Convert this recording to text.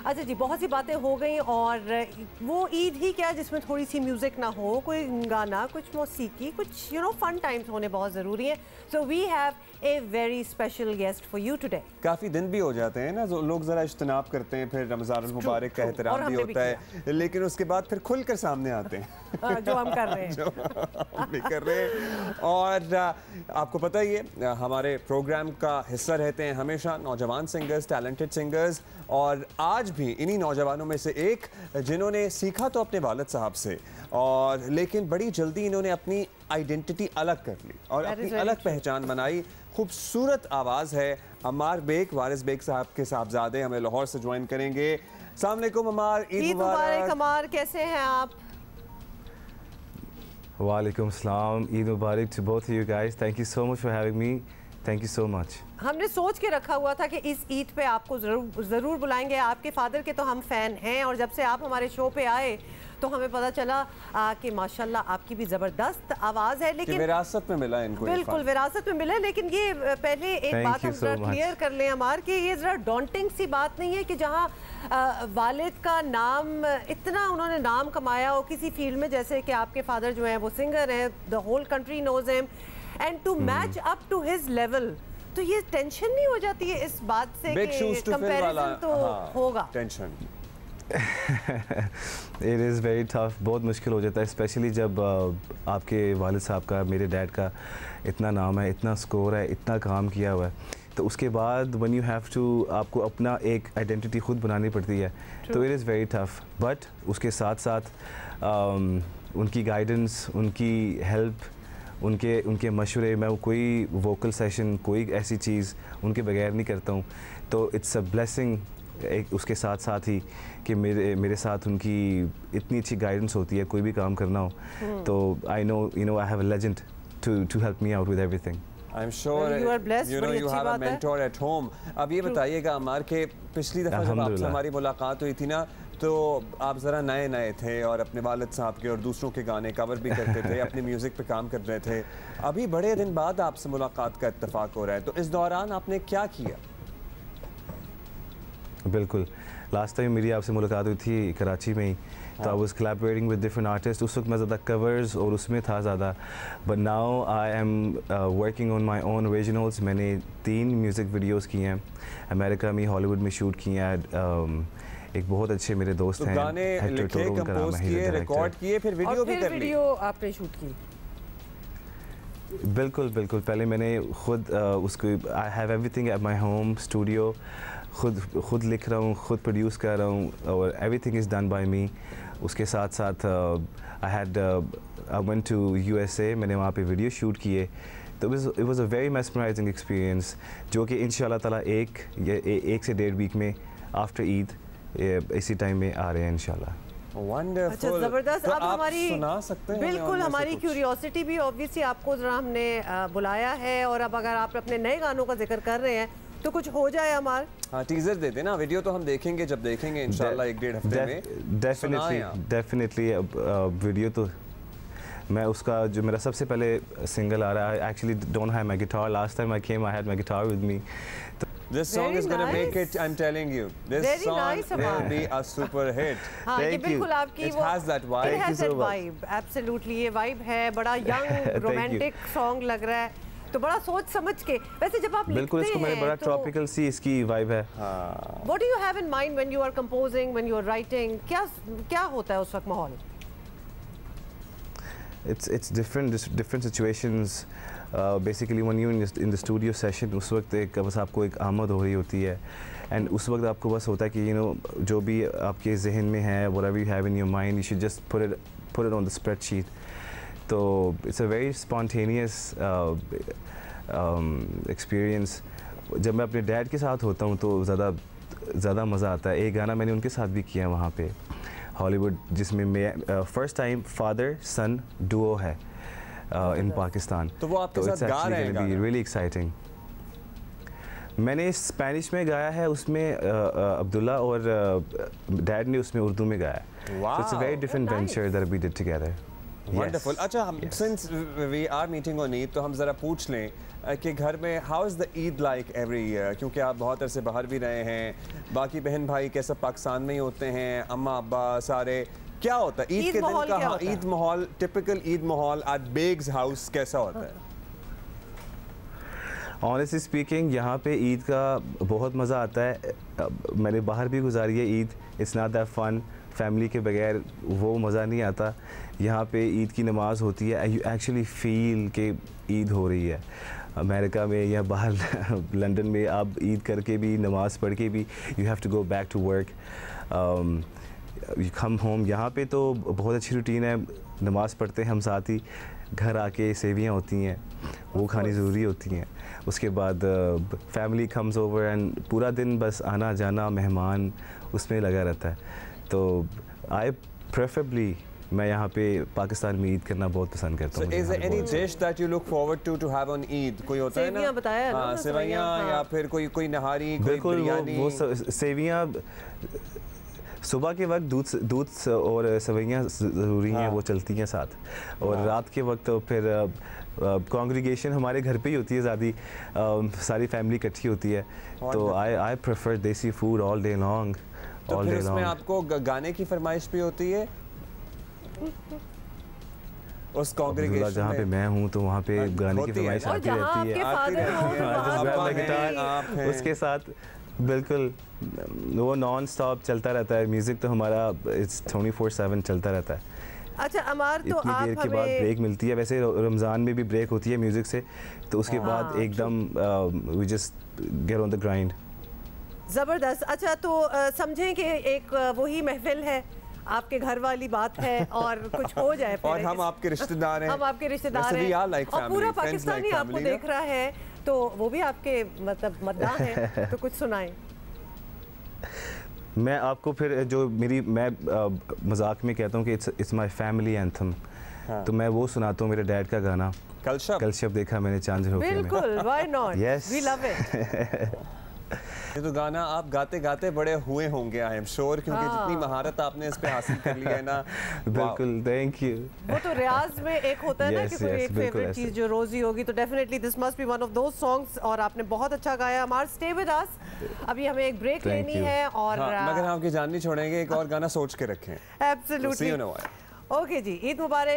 अच्छा जी, बहुत सी बातें हो गई और वो ईद ही क्या जिसमें थोड़ी सी म्यूजिक ना हो, कोई गाना, कुछ मौसीकी, कुछ फन टाइम्स होने बहुत ज़रूरी है। So we have a very special guest for you today. काफ़ी दिन भी हो जाते हैं ना, लोग ज़रा इज्तनाब करते हैं, फिर रमज़ान मुबारक का एहतराम भी होता है, लेकिन उसके बाद फिर खुलकर सामने आते हैं जो हम कर रहे हैं। जो हम भी कर रहे हैं। और आपको पता ही है, हमारे प्रोग्राम का हिस्सा रहते हैं हमेशा नौजवान सिंगर्स, टैलेंटेड सिंगर्स, और आज भी इन्हीं नौजवानों में से एक जिन्होंने सीखा तो अपने वालिद साहब से, और लेकिन बड़ी जल्दी इन्होंने अपनी आइडेंटिटी अलग कर ली और अपनी अलग पहचान बनाई। खूबसूरत आवाज़ है अम्मार बेग, वारिस बेग साहब के साहबजादे हमें लाहौर से ज्वाइन करेंगे। अस्सलाम वालेकुम अम्मार, ईद मुबारक। अम्मार, कैसे हैं आप? वालेकुम सलाम, ईद मुबारक to both you guys. Thank you so much for having me, thank you so much. हमने सोच के रखा हुआ था कि इस ईद पे आपको ज़रूर बुलाएंगे। आपके फादर के तो हम फ़ैन हैं, और जब से आप हमारे शो पे आए तो हमें पता चला कि माशाल्लाह आपकी भी ज़बरदस्त आवाज़ है। लेकिन विरासत में मिला इनको, बिल्कुल विरासत में मिला। लेकिन ये पहले एक बात हम ज़रा क्लियर कर लें हमार, कि ये ज़रा डॉन्टिंग सी बात नहीं है कि जहाँ वालिद का नाम इतना उन्होंने नाम कमाया हो किसी फील्ड में, जैसे कि आपके फादर जो हैं वो सिंगर हैं, the whole country knows him, and to match up to his level, तो ये टेंशन नहीं हो जाती है इस बात से कि कंपैरिजन तो होगा? Tension it is very tough, बहुत मुश्किल हो जाता है, स्पेशली जब आपके वालिद साहब का, मेरे डैड का इतना नाम है, इतना स्कोर है, इतना काम किया हुआ है, तो उसके बाद व्हेन यू हैव टू, आपको अपना एक आइडेंटिटी खुद बनानी पड़ती है। तो it is very tough, but उसके साथ साथ उनकी गाइडेंस, उनकी हेल्प, उनके मशवरे, मैं कोई वोकल सेशन, कोई ऐसी चीज़ उनके बगैर नहीं करता हूँ। तो इट्स अ ब्लेसिंग एक उसके साथ साथ ही कि मेरे साथ उनकी इतनी अच्छी गाइडेंस होती है, कोई भी काम करना हो। तो I know I have a legend to help me out with everything. I'm sure you have a mentor at home. अब ये बताइएगा अम्मार के पिछली दफ़ा जब आपसे हमारी मुलाकात हुई थी ना, तो आप ज़रा नए थे और अपने वालिद साहब के और दूसरों के गाने कवर भी करते थे, अपने म्यूज़िक पे काम कर रहे थे। अभी बड़े दिन बाद आपसे मुलाकात का इत्तेफाक हो रहा है, तो इस दौरान आपने क्या किया? बिल्कुल, लास्ट टाइम मेरी आपसे मुलाकात हुई थी कराची में ही, तो I was collaborating with different artist. उस वक्त मैं ज़्यादा कवर्स और उसमें था ज़्यादा, but now I am working on my own originals. मैंने 3 म्यूज़िक वीडियोस किए हैं, अमेरिका में, हॉलीवुड में शूट किए हैं। एक बहुत अच्छे मेरे दोस्त हैं, गाने लिखे, कंपोज किए, रिकॉर्ड किए, फिर वीडियो भी कर ली। वीडियो आपने शूट की? बिल्कुल, पहले मैंने खुद उसको, I have everything at my home studio, खुद लिख रहा हूँ, खुद प्रोड्यूस कर रहा हूँ, और एवरीथिंग इज़ डन बाय मी। उसके साथ साथ आई वेंट टू USA, मैंने वहाँ पे वीडियो शूट किए। तो it was a very mesmerising experience, जो कि इंशाल्लाह ताला एक से 1.5 वीक में आफ्टर ईद इसी टाइम में आ रहे हैं इंशाल्लाह। Wonderful. अच्छा, ज़बरदस्त। तो अब हमारी सुना सकते हैं? बिल्कुल, हमारी क्यूरियोसिटी भी ऑब्वियसली आपको ज़रा हमने बुलाया है, और अब अगर आप अपने नए गानों का जिक्र कर रहे हैं तो कुछ हो जाए हमार। हाँ, टीजर दे देना, वीडियो तो हम देखेंगे जब देखेंगे इंशाल्लाह 1-1.5 हफ्ते में। डेफिनेटली वीडियो तो मैं उसका, जो मेरा सबसे पहले सिंगल आ रहा है, I actually don't have my guitar, last time I came I had my guitar with me. This song is going to make it, I'm telling you. This song will be a super hit. हाँ, ये बिल्कुल आपकी It has that vibe. It has that vibe. Absolutely, ये vibe है, बड़ा young romantic song लग रहा है, तो बड़ा सोच समझ के। वैसे जब आप बिल्कुल, इसको मैंने बड़ा ट्रॉपिकल सी इसकी वाइब है। What do you have in mind when you are composing, when you are writing? क्या होता है उस वक्त माहौल? It's different situations. Basically when you in the studio session, उस वक्त एक बस आपको एक आमद हो रही होती है, and उस वक्त आपको बस होता है कि जो भी आपके जहन में है, whatever you have in your mind, you should just put it on the spreadsheet. तो it's a very spontaneous experience. जब मैं अपने डैड के साथ होता हूँ तो ज़्यादा मज़ा आता है। एक गाना मैंने उनके साथ भी किया वहाँ पे हॉलीवुड, जिसमें मैं फर्स्ट टाइम फादर सन डुओ है इन पाकिस्तान। तो वो आपके साथ गा रहे हैं? Really exciting. मैंने स्पेनिश में गाया है, उसमें अब्दुल्ला, और डैड ने उसमें उर्दू में गाया है। So it's a very different venture that we did together. Wonderful. अच्छा, हम since we are meeting on Eid तो हम ज़रा पूछ लें कि घर में how is the Eid like every year, क्योंकि आप बहुत अरसे बाहर भी रहे हैं, बाकी बहन भाई कैसे पाकिस्तान में ही होते हैं, अम्मा अब्बा सारे, क्या होता है ईद के दिन का ईद माहौल, टिपिकल ईद माहौल एट बेग्स हाउस कैसा होता है? ऑनेस्टली स्पीकिंग यहाँ पे ईद का बहुत मज़ा आता है। मैंने बाहर भी गुजारी है Eid, it's not that fun, family के बगैर वो मज़ा नहीं आता। यहाँ पे ईद की नमाज़ होती है, यू एक्चुअली फील कि ईद हो रही है। अमेरिका में या बाहर लंदन में आप ईद करके भी, नमाज़ पढ़ के भी, you have to go back to work, you come home. यहाँ पे तो बहुत अच्छी रूटीन है, नमाज़ पढ़ते हैं हम साथ ही, घर आके सेवियाँ होती हैं वो खानी ज़रूरी होती हैं। उसके बाद फैमिली कम्स ओवर एंड पूरा दिन बस आना जाना, मेहमान, उसमें लगा रहता है। तो आई प्रेफरेबली मैं यहाँ पे पाकिस्तान में ईद करना बहुत पसंद करता हूँ। Is there any dish that you look forward to have on Eid? कोई होता है ना, बताया ना, सेवइयाँ या फिर कोई नहारी, कोई बिरयानी। वो सेवियाँ सुबह के वक्त दूध और सेवइयाँ ज़रूरी हैं, वो चलती हैं साथ। और रात के वक्त तो फिर कॉन्ग्रीगेशन हमारे घर पे ही होती है ज़्यादा, सारी फैमिली इकट्ठी होती है, तो आई प्रेफर देसी फूड ऑल डे लॉन्ग। तो फिर इसमें आपको गाने की फरमाइश भी होती है उस कॉन्ग्रीगेशन जहाँ पे मैं हूँ, तो वहाँ पे गाने की फरमाइश आती रहती है उसके साथ। बिल्कुल, वो नॉन स्टॉप चलता रहता है म्यूज़िक, तो हमारा इट्स 24/7 चलता रहता है। अच्छा अमार, तो इतनी देर के बाद ब्रेक मिलती है, वैसे रमज़ान में भी ब्रेक होती है म्यूज़िक से, तो उसके बाद एकदम we just get on the grind. ज़बरदस्त। अच्छा, तो समझें कि एक वही महफिल है, आपके घर वाली बात है और कुछ हो जाए और हम आपके रिश्तेदार हैं, हम आपके रिश्तेदार हैं और पूरा पाकिस्तान ही आपको देख रहा है, तो वो भी आपके मतलब मद्दाह हैं, तो कुछ सुनाएं। मैं आपको फिर जो मैं मजाक में कहता हूँ कि इट्स माय फैमिली एंथम, तो मैं वो सुनाता हूँ, मेरे डैड का गाना कल शब देखा मैंने चांद होके में। बिल्कुल, why not, we love it. ये तो गाना आप गाते गाते बड़े हुए होंगे आई एम श्योर, क्योंकि जितनी महारत आपने इस पे हासिल कर ली है ना। बिल्कुल, थैंक यू। वो तो रियाज में एक होता है ना कि कोई एक फेवरेट चीज जो रोजी होगी, तो definitely this must be one of those songs, और आपने बहुत अच्छा गाया। हमार स्टे विद अस, अभी हमें एक ब्रेक लेनी है और मगर हम आपकी जान नहीं छोड़ेंगे, एक और गाना सोच के रखें। एब्सोल्युटली। ओके जी, ईद मुबारक।